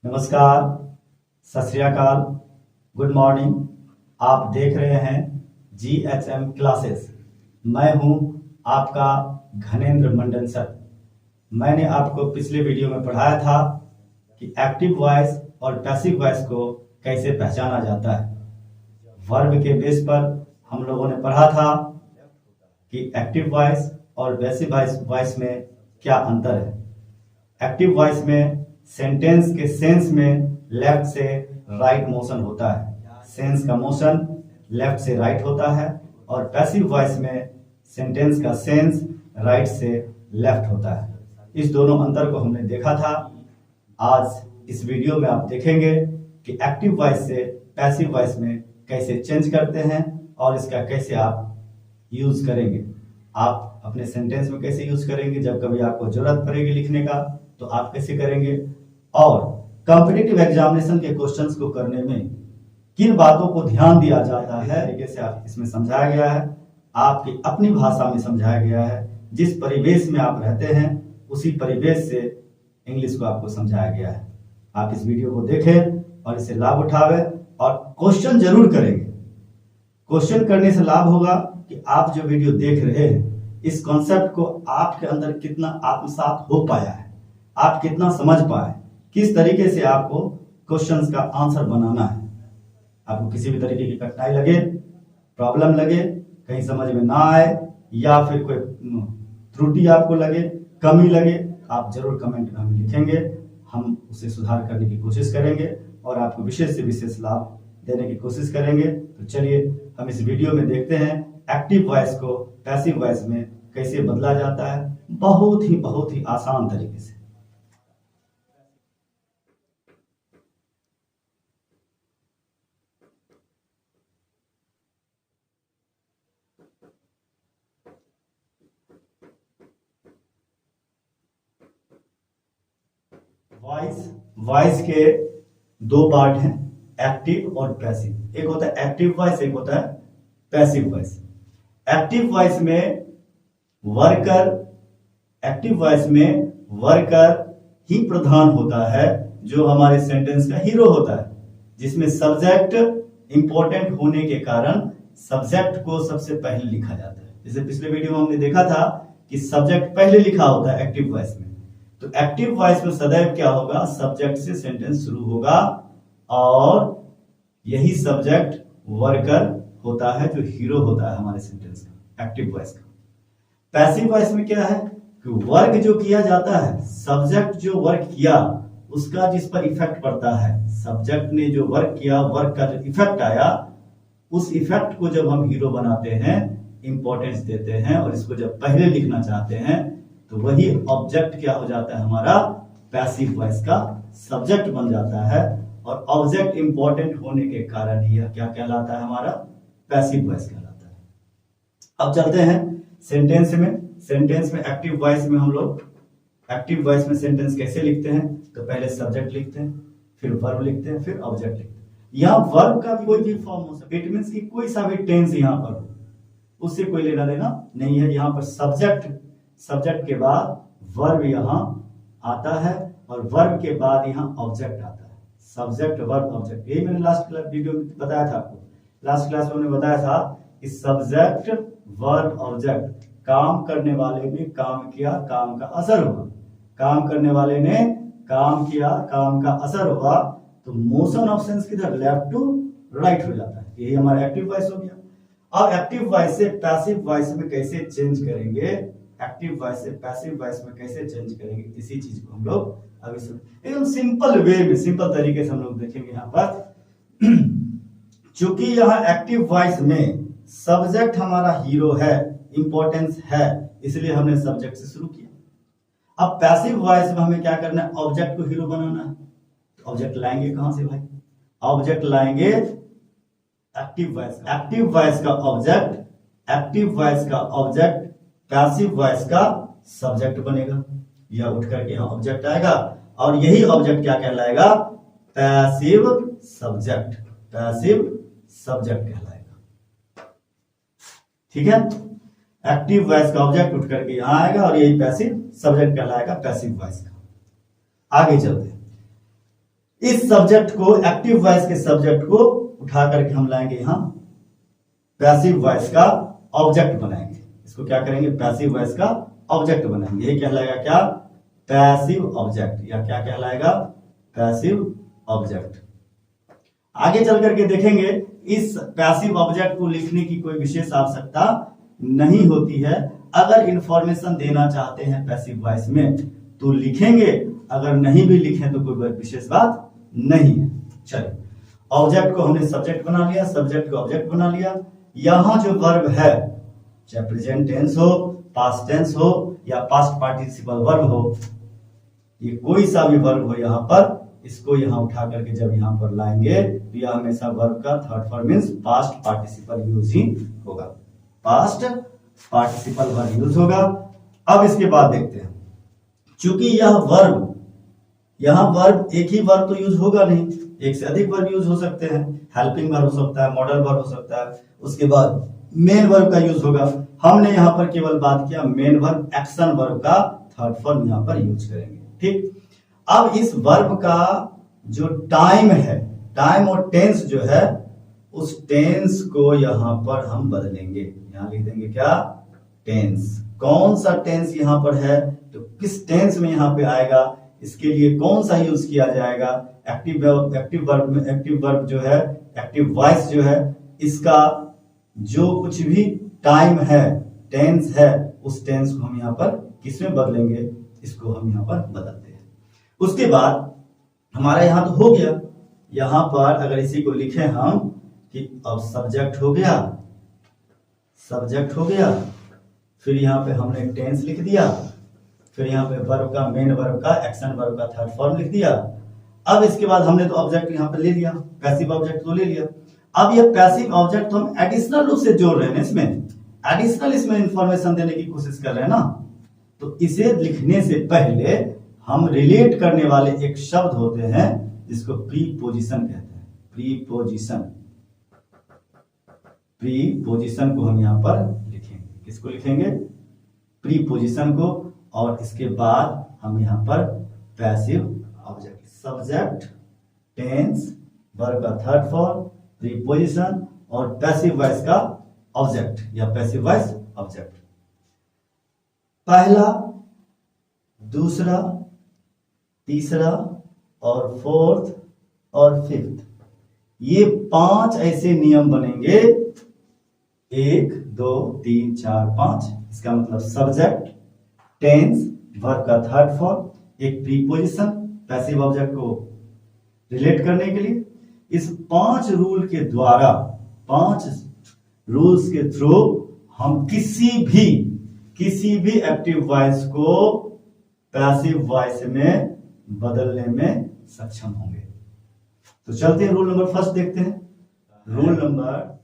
नमस्कार, सत श्री अकाल, गुड मॉर्निंग। आप देख रहे हैं GHM क्लासेस। मैं हूं आपका घनेंद्र मंडल सर। मैंने आपको पिछले वीडियो में पढ़ाया था कि एक्टिव वॉइस और पैसिव वॉइस को कैसे पहचाना जाता है। वर्ब के बेस पर हम लोगों ने पढ़ा था कि एक्टिव वॉइस और पैसिव वॉइस में क्या अंतर है। एक्टिव वॉइस में सेंटेंस के सेंस में लेफ्ट से राइट मोशन होता है, सेंस का मोशन लेफ्ट से राइट होता है, और पैसिव वॉइस में सेंटेंस का सेंस राइट से लेफ्ट होता है। इस दोनों अंतर को हमने देखा था। आज इस वीडियो में आप देखेंगे कि एक्टिव वॉइस से पैसिव वॉइस में कैसे चेंज करते हैं और इसका कैसे आप यूज करेंगे। आप अपने सेंटेंस में कैसे यूज करेंगे, जब कभी आपको जरूरत पड़ेगी लिखने का तो आप कैसे करेंगे, और कॉम्पिटिटिव एग्जामिनेशन के क्वेश्चंस को करने में किन बातों को ध्यान दिया जाता है, तरीके से आप इसमें समझाया गया है। आपकी अपनी भाषा में समझाया गया है। जिस परिवेश में आप रहते हैं उसी परिवेश से इंग्लिश को आपको समझाया गया है। आप इस वीडियो को देखें और इसे लाभ उठावे और क्वेश्चन जरूर करेंगे। क्वेश्चन करने से लाभ होगा कि आप जो वीडियो देख रहे हैं इस कॉन्सेप्ट को आपके अंदर कितना आत्मसात हो पाया है, आप कितना समझ पाए, किस तरीके से आपको क्वेश्चंस का आंसर बनाना है। आपको किसी भी तरीके की कठिनाई लगे, प्रॉब्लम लगे, कहीं समझ में ना आए या फिर कोई त्रुटि आपको लगे, कमी लगे, आप जरूर कमेंट में हमें लिखेंगे। हम उसे सुधार करने की कोशिश करेंगे और आपको विशेष से विशेष लाभ देने की कोशिश करेंगे। तो चलिए हम इस वीडियो में देखते हैं एक्टिव वॉइस को पैसिव वॉइस में कैसे बदला जाता है, बहुत ही आसान तरीके से। वॉइस के दो पार्ट हैं, एक्टिव और पैसिव। एक होता है एक्टिव वॉइस, एक होता है पैसिव वॉइस। एक्टिव वॉइस में वर्कर ही प्रधान होता है, जो हमारे सेंटेंस का हीरो होता है, जिसमें सब्जेक्ट इंपॉर्टेंट होने के कारण सब्जेक्ट को सबसे पहले लिखा जाता है। जैसे पिछले वीडियो में हमने देखा था कि सब्जेक्ट पहले लिखा होता है एक्टिव वॉइस में। तो एक्टिव वॉइस में सदैव क्या होगा, सब्जेक्ट से सेंटेंस शुरू होगा और यही सब्जेक्ट वर्कर होता है, जो हीरो होता है हमारे सेंटेंस का, एक्टिव वॉइस का। पैसिव वॉइस में क्या है कि वर्क जो किया जाता है, सब्जेक्ट जो वर्क किया उसका जिस पर इफेक्ट पड़ता है, सब्जेक्ट ने जो वर्क किया, वर्क का जो इफेक्ट आया, उस इफेक्ट को जब हम हीरो बनाते हैं, इंपॉर्टेंस देते हैं और इसको जब पहले लिखना चाहते हैं, तो वही ऑब्जेक्ट क्या हो जाता है, हमारा पैसिव वॉइस का सब्जेक्ट बन जाता है। और ऑब्जेक्ट इंपॉर्टेंट होने के कारण यह क्या कहलाता है, हमारा पैसिव वॉइस कहलाता है। अब चलते हैं सेंटेंस में। सेंटेंस में एक्टिव वॉइस में हम लोग एक्टिव वॉइस में सेंटेंस कैसे लिखते हैं, तो पहले सब्जेक्ट लिखते हैं, फिर वर्ब लिखते हैं, फिर ऑब्जेक्ट लिखते हैं। यहाँ वर्ब का कोई भी फॉर्म हो सकता है, इट मींस कि कोई सा भी टेंस यहाँ पर हो, उससे कोई लेना देना नहीं है। यहाँ पर सब्जेक्ट के बाद वर्ब यहाँ आता है और वर्ब के बाद यहाँ ऑब्जेक्ट आता है। सब्जेक्ट वर्ब ऑब्जेक्ट, यही मैंने लास्ट वीडियो में बताया था आपको। लास्ट क्लास में हमने बताया था कि सब्जेक्ट वर्ब ऑब्जेक्ट, काम करने वाले ने काम किया, काम का असर हुआ, काम करने वाले ने काम किया, काम का असर हुआ, तो मोशन ऑफ सेंस किधर, लेफ्ट टू राइट हो जाता है। यही हमारा एक्टिव वॉइस हो गया। अब एक्टिव वॉइस से पैसिव वॉइस में कैसे चेंज करेंगे, एक्टिव वॉइस से पैसिव वॉइस में कैसे चेंज करेंगे, इसी चीज को हम लोग अभी एकदम सिंपल वे में, सिंपल तरीके से हम लोग देखेंगे। यहाँ पर चूंकि यहाँ एक्टिव वॉइस में सब्जेक्ट हमारा हीरो है, इंपॉर्टेंस है, इसलिए हमने सब्जेक्ट से शुरू किया। अब पैसिव वॉइस में हमें क्या करना है, ऑब्जेक्ट को हीरो बनाना है। तो ऑब्जेक्ट लाएंगे कहां से भाई, ऑब्जेक्ट लाएंगे एक्टिव वॉइस का ऑब्जेक्ट, एक्टिव वॉइस का ऑब्जेक्ट पैसिव वॉइस का सब्जेक्ट बनेगा। यह उठ करके यहां ऑब्जेक्ट आएगा और यही ऑब्जेक्ट क्या कहलाएगा, पैसिव सब्जेक्ट, पैसिव सब्जेक्ट कहलाएगा। ठीक है, एक्टिव वॉइस का ऑब्जेक्ट उठ करके यहां आएगा और यही पैसिव सब्जेक्ट कहलाएगा, पैसिव वॉइस का। आगे चलते हैं। इस सब्जेक्ट को, एक्टिव वॉइस के सब्जेक्ट को उठा करके हम लाएंगे यहां पैसिव वॉइस का ऑब्जेक्ट बनाएंगे। इसको क्या करेंगे? पैसिव वॉइस का ऑब्जेक्ट बनाएंगे। ये कहलाएगा क्या? Passive object. या क्या कहलाएगा? Passive object. आगे चल करके देखेंगे इस पैसिव ऑब्जेक्ट को लिखने की कोई विशेष आवश्यकता नहीं होती है। अगर इंफॉर्मेशन देना चाहते हैं पैसिव वॉइस में तो लिखेंगे, अगर नहीं भी लिखें तो कोई विशेष बात नहीं है। चलिए, ऑब्जेक्ट को हमने सब्जेक्ट बना लिया, सब्जेक्ट को ऑब्जेक्ट बना लिया। यहां जो वर्ब है, चाहे प्रेजेंट टेंस हो, पास्ट टेंस हो या पास्ट पार्टिसिपल वर्ब हो, ये कोई सा भी वर्ब हो, यहां पर इसको यहां उठा करके जब यहां पर लाएंगे तो यह हमेशा वर्ब का third form means past participle use ही होगा। पास्ट पार्टिसिपल वर्ब यूज होगा। अब इसके बाद देखते हैं, चूंकि यह वर्ब, यहां वर्ब एक ही वर्ब तो यूज होगा नहीं, एक से अधिक वर्ब यूज हो सकते हैं। हेल्पिंग वर्ब हो सकता है, मॉडल वर्ब हो सकता है, उसके बाद मेन वर्ब का यूज होगा। हमने यहां पर केवल बात किया मेन वर्ब, एक्शन वर्ब का थर्ड फॉर्म यहां पर यूज करेंगे। ठीक, अब इस वर्ब का जो टाइम है, टाइम और टेंस जो है, उस टेंस को यहां पर हम बदलेंगे। यहां लिख देंगे क्या? टेंस। कौन सा टेंस यहां पर है, तो किस टेंस में यहां पे आएगा, इसके लिए कौन सा यूज किया जाएगा? एक्टिव वर्ब में, एक्टिव वर्ब जो है, एक्टिव वॉइस जो है, इसका जो कुछ भी टाइम है, टेंस है, उस टेंस को हम यहां पर किस में बदलेंगे? इसको हम यहां पर बदलते हैं। उसके बाद हमारा यहां तो हो गया। यहां पर अगर इसी को लिखें हम कि अब सब्जेक्ट हो गया, सब्जेक्ट हो गया, फिर यहां पे हमने टेंस लिख दिया, फिर यहां पे वर्ब का, मेन वर्ब का, एक्शन वर्ब का थर्ड फॉर्म लिख दिया। अब इसके बाद हमने तो ऑब्जेक्ट यहां पे ले लिया, पैसिव ऑब्जेक्ट तो ले लिया। अब ये पैसिव ऑब्जेक्ट हम एडिशनल रूप से जोड़ रहे हैं इसमें, एडिशनल इसमें इंफॉर्मेशन देने की कोशिश कर रहे हैं ना, तो इसे लिखने से पहले हम रिलेट करने वाले एक शब्द होते हैं जिसको प्रीपोजिशन कहते हैं। प्रीपोजिशन, प्रीपोजिशन को हम यहां पर लिखेंगे। किसको लिखेंगे? प्रीपोजिशन को। और इसके बाद हम यहां पर passive object, subject, tense, verb का थर्ड फॉर्म, प्रीपोजिशन और पैसिव वॉइस का ऑब्जेक्ट या पैसिव वॉइस ऑब्जेक्ट। पहला, दूसरा, तीसरा और फोर्थ और फिफ्थ, ये 5 ऐसे नियम बनेंगे। 1 2 3 4 5। इसका मतलब सब्जेक्ट, टेंस, वर्ब का थर्ड फॉर्म, एक प्रीपोजिशन, पैसिव ऑब्जेक्ट को रिलेट करने के लिए। इस 5 रूल के द्वारा, 5 रूल्स के थ्रू हम किसी भी एक्टिव वॉइस को पैसिव वॉइस में बदलने में सक्षम होंगे। तो चलते हैं रूल नंबर फर्स्ट देखते हैं। रूल नंबर,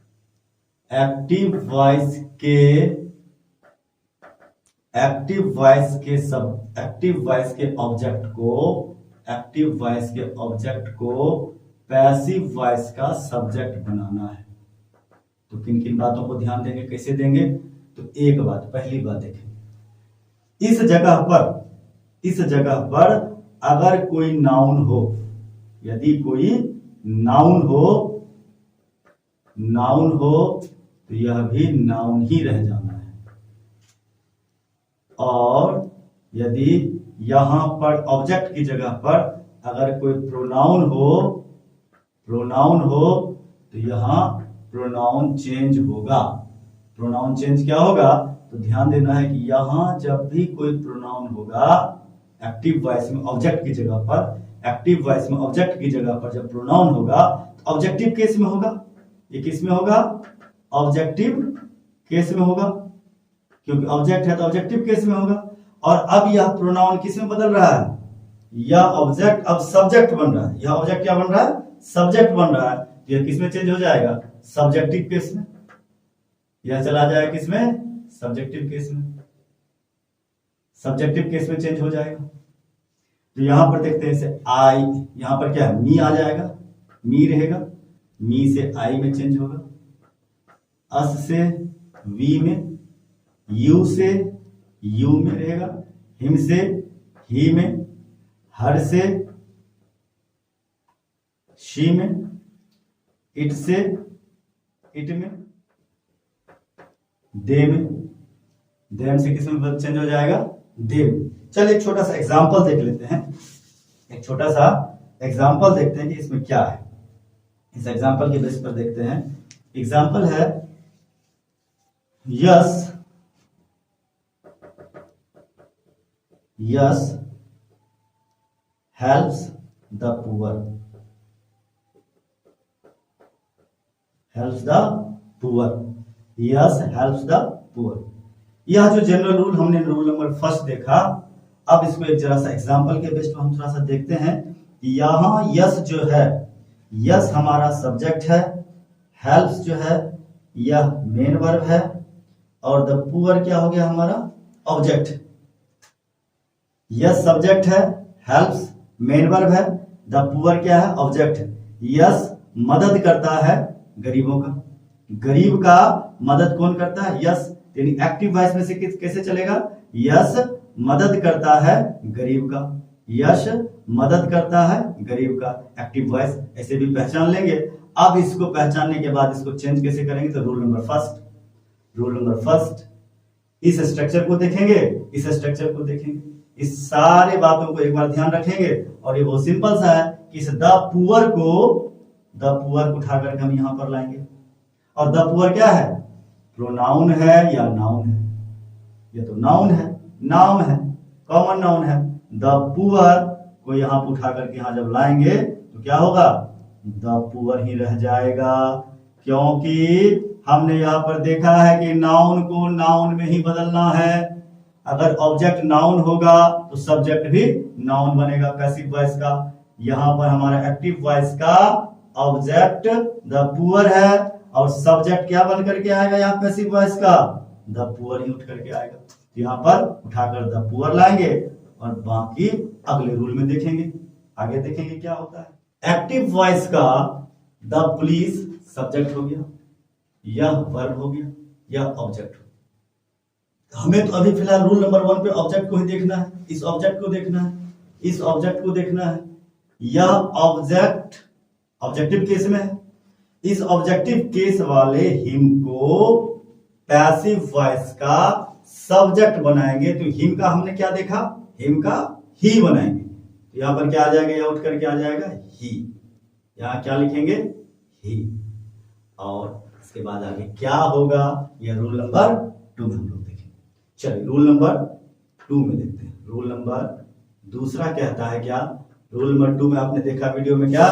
एक्टिव वॉइस के ऑब्जेक्ट को पैसिव वॉइस का सब्जेक्ट बनाना है। तो किन किन बातों को ध्यान देंगे, कैसे देंगे? तो एक बात, पहली बात देखें, इस जगह पर अगर कोई नाउन हो, यदि कोई नाउन हो तो यह भी नाउन ही रह जाना है। और यदि यहां पर ऑब्जेक्ट की जगह पर अगर कोई प्रोनाउन हो तो यहां प्रोनाउन चेंज होगा। प्रोनाउन चेंज क्या होगा? तो ध्यान देना है कि यहां जब भी कोई प्रोनाउन होगा एक्टिव वॉइस में ऑब्जेक्ट की जगह पर, जब प्रोनाउन होगा तो ऑब्जेक्टिव केस में होगा। ये किस में होगा? ऑब्जेक्टिव केस में होगा, क्योंकि ऑब्जेक्ट है तो ऑब्जेक्टिव केस में होगा। और अब यह प्रोनाउन किस में बदल रहा है? यह ऑब्जेक्ट अब सब्जेक्ट बन रहा है। यह ऑब्जेक्ट क्या बन रहा है? सब्जेक्ट बन रहा है। तो यह किस में चेंज हो जाएगा? सब्जेक्टिव केस में। यह चला जाएगा किसमें? सब्जेक्टिव केस में। सब्जेक्टिव केस में चेंज हो जाएगा। तो यहां पर देखते हैं, जैसे आई, यहां पर क्या है? मी आ जाएगा, मी रहेगा, मी से आई में चेंज होगा, अस से वी में, यू से यू में रहेगा, हिम से ही में, हर से शी में, इट से, इट में, देम से किस में चेंज हो जाएगा, देम। चल एक छोटा सा एग्जांपल देख लेते हैं, एक छोटा सा एग्जांपल देखते हैं कि इसमें क्या है। इस एग्जांपल के बेस पर देखते हैं। एग्जांपल है yes helps the poor, helps the poor, yes helps the poor. यह जो जनरल रूल हमने रूल नंबर फर्स्ट देखा, अब इसको एक जरा सा एग्जांपल के बेस पर हम थोड़ा सा देखते हैं। यहां यस जो है, यस हमारा सब्जेक्ट है, हेल्प्स जो है यह मेन वर्ब है, और द पुअर क्या हो गया हमारा, ऑब्जेक्ट। यस सब्जेक्ट है, हेल्प्स मेन वर्ब है, द पुअर क्या है, ऑब्जेक्ट है। यस मदद करता है गरीबों का, गरीब का मदद कौन करता है, यस। यानी एक्टिव वॉइस में से कैसे चलेगा, यस मदद करता है गरीब का, यश मदद करता है गरीब का, एक्टिव वॉइस ऐसे भी पहचान लेंगे। अब इसको पहचानने के बाद इसको चेंज कैसे करेंगे, तो रूल नंबर फर्स्ट इस स्ट्रक्चर को देखेंगे, इस स्ट्रक्चर को देखेंगे, इस सारे बातों को एक बार ध्यान रखेंगे। और ये बहुत सिंपल सा है कि इस द पुअर को उठा करके हम यहां पर लाएंगे। और द पुअर क्या है, प्रोनाउन है या नाउन है, ये तो नाउन है, नाम है, कॉमन नाउन है। द पुअर को यहां पर उठा करके यहां जब लाएंगे तो क्या होगा, द पुअर ही रह जाएगा, क्योंकि हमने यहां पर देखा है कि नाउन को नाउन में ही बदलना है। अगर ऑब्जेक्ट नाउन होगा तो सब्जेक्ट भी नाउन बनेगा पैसिव वॉइस का। यहां पर हमारा एक्टिव वॉइस का ऑब्जेक्ट द पुअर है और सब्जेक्ट क्या बन करके आएगा यहाँ पैसिव वॉइस का, द पुअर ही उठ करके आएगा। तो यहाँ पर उठाकर द पुअर लाएंगे और बाकी अगले रूल में देखेंगे, आगे देखेंगे क्या होता है। एक्टिव वॉइस का द पुलिस सब्जेक्ट हो गया, यह वर्ब हो गया, यह ऑब्जेक्ट हो गया। हमें तो अभी फिलहाल रूल नंबर 1 पे ऑब्जेक्ट को ही देखना है, इस ऑब्जेक्ट को देखना है, इस ऑब्जेक्ट को देखना है। यह ऑब्जेक्ट ऑब्जेक्टिव केस में है, इस ऑब्जेक्टिव केस वाले हिम को पैसिव वॉइस का सब्जेक्ट बनाएंगे। तो हिम का हमने क्या देखा, हिम का ही बनाएंगे। तो यहां पर क्या आ जाएगा, यह उठ करके आ जाएगा ही, यहां क्या लिखेंगे, ही। और इसके बाद आगे क्या होगा, यह रूल नंबर 2 में हम लोग देखेंगे। चलिए रूल नंबर 2 में देखते हैं। रूल नंबर दूसरा कहता है क्या, रूल नंबर 2 में आपने देखा वीडियो में क्या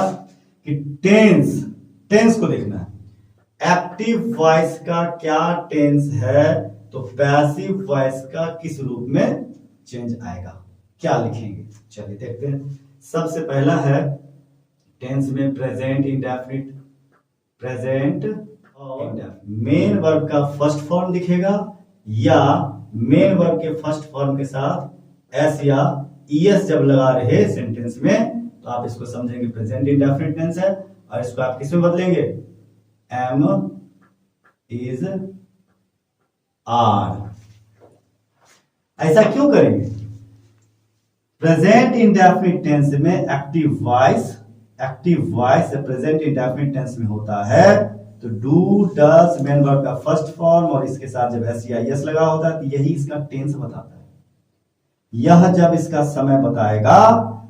कि टेंस को देखना है। एक्टिव वॉइस का क्या टेंस है, तो पैसिव वॉइस का किस रूप में चेंज आएगा, क्या लिखेंगे। चलिए देखते हैं। सबसे पहला है टेंस में present indefinite, present main verb का फर्स्ट फॉर्म दिखेगा, या मेन वर्ब के फर्स्ट फॉर्म के साथ एस या ईएस जब लगा रहे सेंटेंस में, तो आप इसको समझेंगे प्रेजेंट इंडेफिनिट टेंस है। और इसको आप किस में बदलेंगे, एम इज आर। ऐसा क्यों करेंगे, प्रेजेंट इंडेफिनिट टेंस में active voice present indefinite tense में होता है। तो डू डज मेन वर्ब का फर्स्ट फॉर्म और इसके साथ जब एस या एस लगा होता है तो यही इसका टेंस बताता है। यह जब इसका समय बताएगा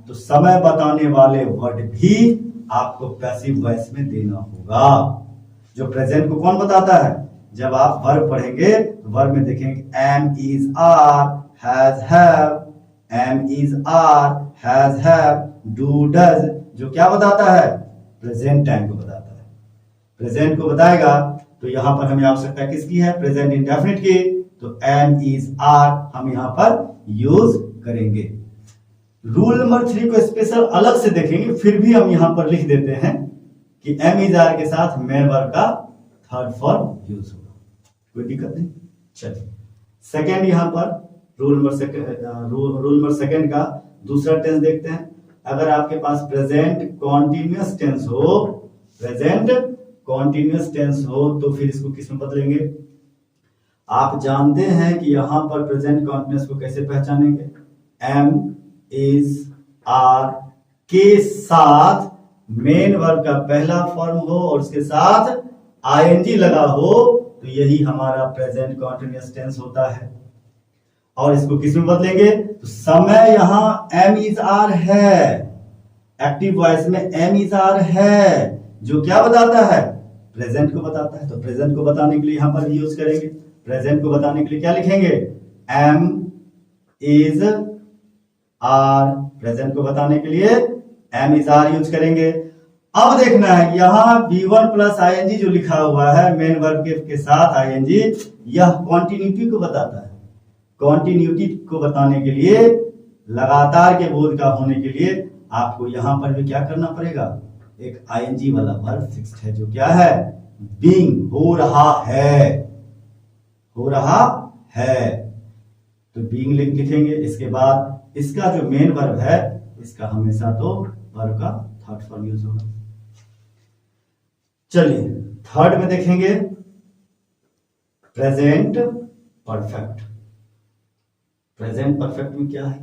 तो समय बताने वाले वर्ड भी आपको पैसिव वॉइस में देना होगा। जो प्रेजेंट को कौन बताता है, जब आप वर्ब पढ़ेंगे तो वर्ब में देखेंगे am is are, has have, am is are, has have, do does, जो क्या बताता है, प्रेजेंट टाइम को बताता है। प्रेजेंट को बताएगा तो यहां पर हमें आवश्यकता किसकी है, प्रेजेंट इंडेफिनिट की। तो एम इज आर हम यहां पर यूज करेंगे। रूल नंबर 3 को स्पेशल अलग से देखेंगे, फिर भी हम यहां पर लिख देते हैं कि एम इज आर के साथ मेन वर्ब का थर्ड फॉर्म यूज होगा, कोई दिक्कत नहीं। चलिए सेकेंड, यहां पर रूल नंबर सेकेंड का दूसरा टेंस देखते हैं। अगर आपके पास प्रेजेंट कॉन्टिन्यूअस टेंस हो तो फिर इसको किस में बदलेंगे। आप जानते हैं कि यहां पर प्रेजेंट कॉन्टिन्यूअस को कैसे पहचानेंगे, एम इज आर के साथ मेन वर्ब का पहला फॉर्म हो और उसके साथ आईएनजी लगा हो तो यही हमारा प्रेजेंट कॉन्टिन्यूअस टेंस होता है। और इसको किस में बदलेंगे तो समय यहां एम इज आर है, एक्टिव वॉइस में एम इज आर है जो क्या बताता है प्रेजेंट को बताता है। तो प्रेजेंट को बताने के लिए यहां पर भी यूज करेंगे। प्रेजेंट को बताने के लिए क्या लिखेंगे एम इज आर, प्रेजेंट को बताने के लिए एम इज आर यूज करेंगे। अब देखना है यहां V1 प्लस आईएनजी जो लिखा हुआ है मेन वर्ब के साथ आईएनजी, यह कॉन्टिन्यूटी को बताता है। कॉन्टिन्यूटी को बताने के लिए लगातार के बोध का होने के लिए आपको यहां पर भी क्या करना पड़ेगा, एक आईएनजी वाला वर्ब फिक्स्ड है जो क्या है बीइंग, हो रहा है, हो रहा है। तो बीइंग लिखेंगे। इसके बाद इसका जो मेन वर्ब है इसका हमेशा तो वर्ब का थर्ड फॉर्म यूज होगा। चलिए थर्ड में देखेंगे प्रेजेंट परफेक्ट। प्रेजेंट परफेक्ट में क्या है,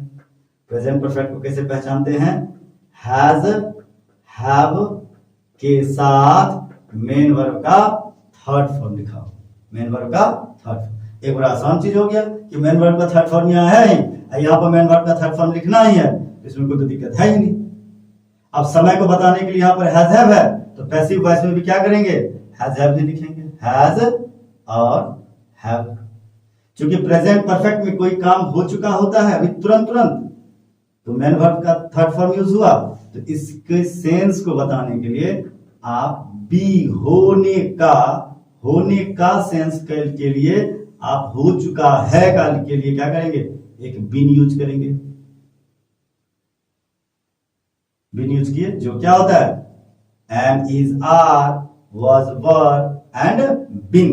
प्रेजेंट परफेक्ट को कैसे पहचानते हैं, हैज हैव के साथ मेन वर्ब का थर्ड फॉर्म लिखा हो, मेन वर्ब का थर्ड फॉर्म। एक बड़ा आसान चीज हो गया कि मेन वर्ब का थर्ड फॉर्म यहाँ है ही, यहाँ पर मेन वर्ब का थर्ड फॉर्म लिखना ही है, इसमें कोई तो दिक्कत है ही नहीं। अब समय को बताने के लिए यहाँ पर हैज हैव है तो पैसिव वॉइस में भी क्या करेंगे हैज हैव ही लिखेंगे, हैज और हैव। क्योंकि प्रेजेंट परफेक्ट में कोई काम हो चुका होता है अभी तुरंत तुरंत, तो मेन वर्ब का थर्ड फॉर्म यूज हुआ, तो इसके सेंस को बताने के लिए आप बी होने का सेंस के लिए आप हो चुका है का के लिए क्या करेंगे एक बीन यूज करेंगे। बीन यूज किए जो क्या होता है am is are, was were and been,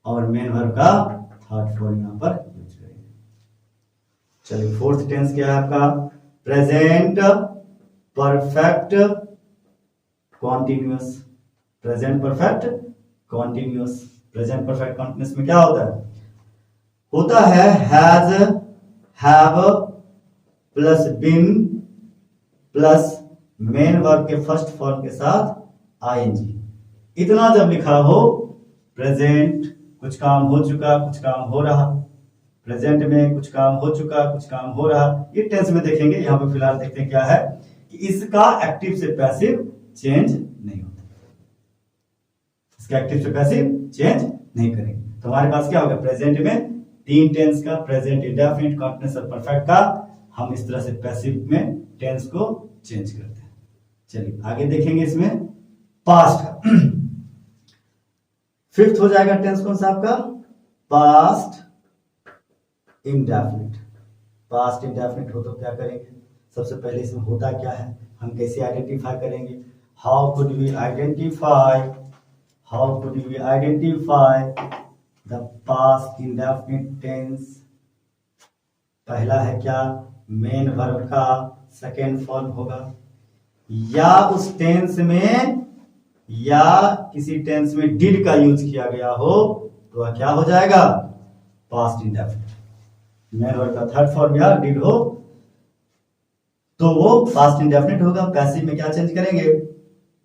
और मेन वर्ब का थर्ड फॉर्म यहां पर यूज करेंगे। चलिए फोर्थ टेंस क्या है आपका present perfect continuous. Present perfect continuous, present perfect continuous में क्या होता है has have plus been plus main verb के फर्स्ट फॉर्म के साथ आईएनजी। इतना जब लिखा हो प्रेजेंट, कुछ काम हो चुका कुछ काम हो रहा, प्रेजेंट में कुछ काम हो चुका कुछ काम हो रहा, ये टेंस में देखेंगे। यहां पर फिलहाल देखते हैं क्या है कि इसका एक्टिव से पैसिव चेंज नहीं होता, इसका एक्टिव से पैसिव चेंज नहीं करेंगे। तो हमारे पास क्या होगा प्रेजेंट में तीन टेंस का, प्रेजेंट इंडेफिनिट कंटीन्यूअस और परफेक्ट का, हम इस तरह से पैसिव में टेंस को चेंज करते हैं। चलिए आगे देखेंगे इसमें पास्ट का। फिफ्थ हो जाएगा टेंस कौन सा आपका पास्ट इंडेफिनिट। पास्ट इंडेफिनिट हो तो क्या करेंगे, सबसे पहले इसमें होता क्या है, हम कैसे आइडेंटिफाई करेंगे, how could we identify the past indefinite tense. पहला है क्या मेन वर्ब का सेकेंड फॉर्म होगा, या उस टेंस में या किसी टेंस में डिड का यूज किया गया हो तो वह क्या हो जाएगा पास्ट इंडेफिनिट। मेन वर्ब का थर्ड फॉर्म या डिड हो तो वो पास्ट इंडेफिनिट होगा। पैसिव में क्या चेंज करेंगे,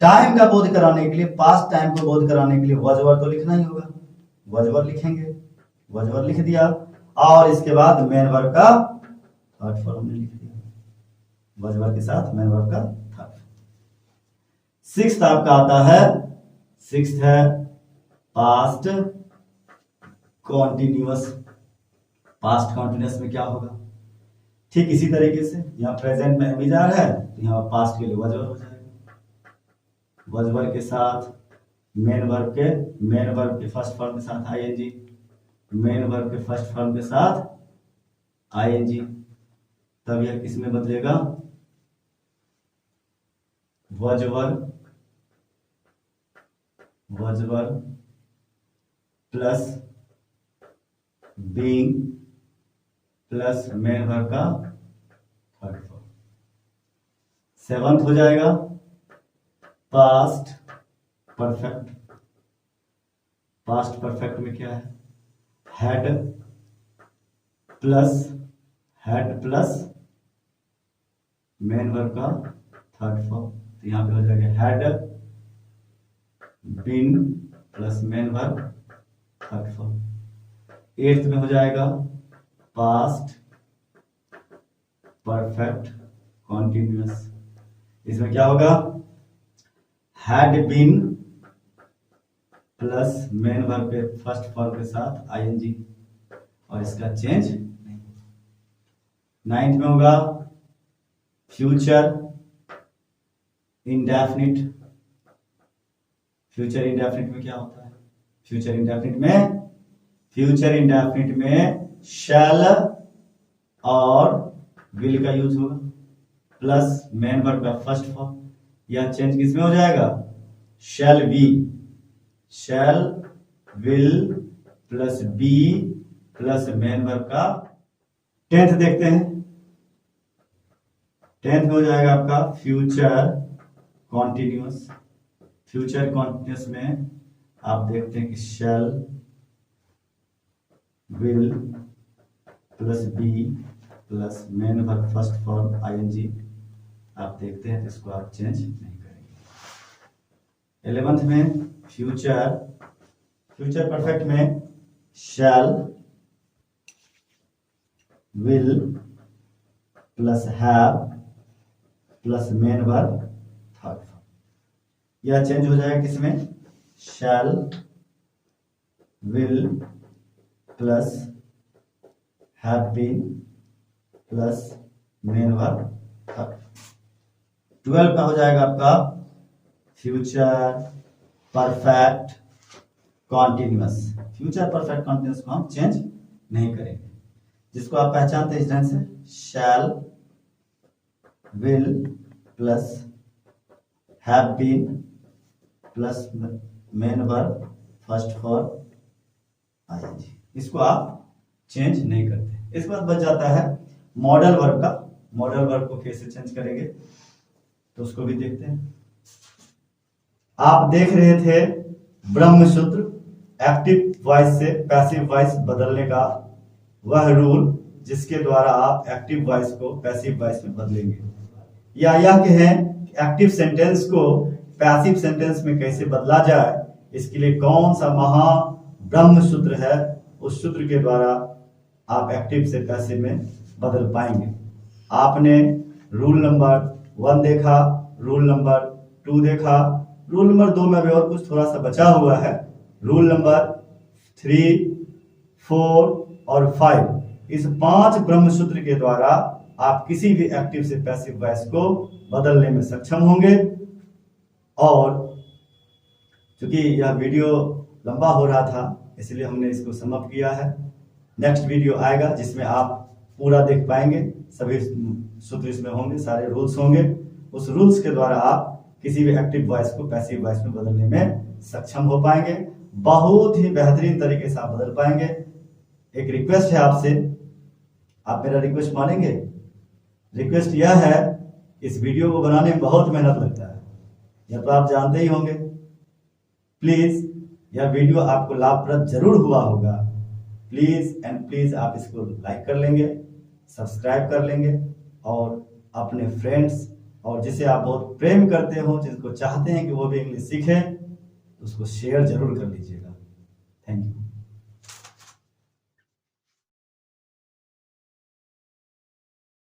टाइम का बोध कराने के लिए, पास्ट टाइम को बोध कराने के लिए वॉज वर तो लिखना ही होगा, वॉज वर लिखेंगे, वॉज वर लिख दिया, और इसके बाद मेन वर्ब का थर्ड फॉर्म ने लिख दिया, वॉज वर के साथ मेन वर्ब का थर्ड। सिक्स्थ आपका आता है, सिक्स्थ है पास्ट कॉन्टिन्यूअस। पास्ट कॉन्टिन्यूअस में क्या होगा, ठीक इसी तरीके से यहाँ प्रेजेंट में एमिजार है तो यहाँ पास्ट के लिए वॉज वर हो जाएगा, वॉज वर के साथ मेन वर्ब के फर्स्ट फॉर्म के साथ आईएनजी, मेन वर्ब के फर्स्ट फॉर्म के साथ आईएनजी, तब यह किस में बदलेगा was were plus being plus main verb का थर्ड फॉर्म। सेवंथ हो जाएगा पास्ट परफेक्ट। पास्ट परफेक्ट में क्या है हैड प्लस मेन वर्ब का थर्ड फॉर्म। तो यहाँ पे हो जाएगा had been plus main verb third form. 8th में हो जाएगा पास्ट परफेक्ट कॉन्टिन्यूअस। इसमें क्या होगा, had been plus main verb के फर्स्ट फॉर्म के साथ आईएनजी और इसका चेंज नहीं। 9th में होगा फ्यूचर इंडेफिनिट। फ्यूचर इंडेफिनिट में क्या होता है, फ्यूचर इंडेफिनिट में शैल और विल का यूज होगा प्लस मेन वर्ब का फर्स्ट फॉर्म। यह चेंज किसमें हो जाएगा, shall will plus be plus main verb का। 10th देखते हैं, 10th हो जाएगा आपका फ्यूचर कॉन्टिन्यूअस। फ्यूचर कॉन्टिन्यूअस में आप देखते हैं कि shall will plus be plus main verb first form ING आप देखते हैं, तो इसको आप चेंज नहीं करेंगे। 11th में फ्यूचर परफेक्ट में shall will plus have plus main verb third form. यह चेंज हो जाएगा किसमें, shall will plus have been plus main verb third. 12 का हो जाएगा आपका future perfect continuous. Future perfect continuous को हम चेंज नहीं करेंगे, जिसको आप पहचानते हैं इस ढंग से, shall will plus have been plus main verb first form ING. इसको आप चेंज नहीं करते। इसके बाद बच जाता है मॉडल वर्ब का। मॉडल वर्ब को कैसे चेंज करेंगे तो उसको भी देखते हैं। आप देख रहे थे ब्रह्मसूत्र एक्टिव वॉइस से पैसिव वॉइस बदलने का वह रूल जिसके द्वारा आप एक्टिव वॉइस को पैसिव वॉइस में बदलेंगे, या यह कहें कि एक्टिव सेंटेंस को पैसिव सेंटेंस में कैसे बदला जाए, इसके लिए कौन सा महा ब्रह्म सूत्र है, उस सूत्र के द्वारा आप एक्टिव से पैसिव में बदल पाएंगे। आपने रूल नंबर 1 देखा, रूल नंबर 2 देखा, रूल नंबर 2 में भी और कुछ थोड़ा सा बचा हुआ है। रूल नंबर 3, 4 और 5, इस 5 ब्रह्म सूत्र के द्वारा आप किसी भी एक्टिव से पैसिव वॉइस को बदलने में सक्षम होंगे। और क्योंकि यह वीडियो लंबा हो रहा था इसलिए हमने इसको समाप्त किया है। नेक्स्ट वीडियो आएगा जिसमें आप पूरा देख पाएंगे, सभी सूत्र इसमें होंगे, सारे रूल्स होंगे। उस रूल्स के द्वारा आप किसी भी एक्टिव वॉइस को पैसिव वॉइस में बदलने में सक्षम हो पाएंगे, बहुत ही बेहतरीन तरीके से आप बदल पाएंगे। एक रिक्वेस्ट है आपसे, आप मेरा रिक्वेस्ट मानेंगे? रिक्वेस्ट यह है, इस वीडियो को बनाने में बहुत मेहनत लगता है, यह तो आप जानते ही होंगे। प्लीज यह वीडियो आपको लाभप्रद जरूर हुआ होगा। प्लीज एंड प्लीज आप इसको लाइक कर लेंगे, सब्सक्राइब कर लेंगे और अपने फ्रेंड्स और जिसे आप बहुत प्रेम करते हो, जिसको चाहते हैं कि वो भी इंग्लिश सीखे, उसको शेयर जरूर कर लीजिएगा। Thank you.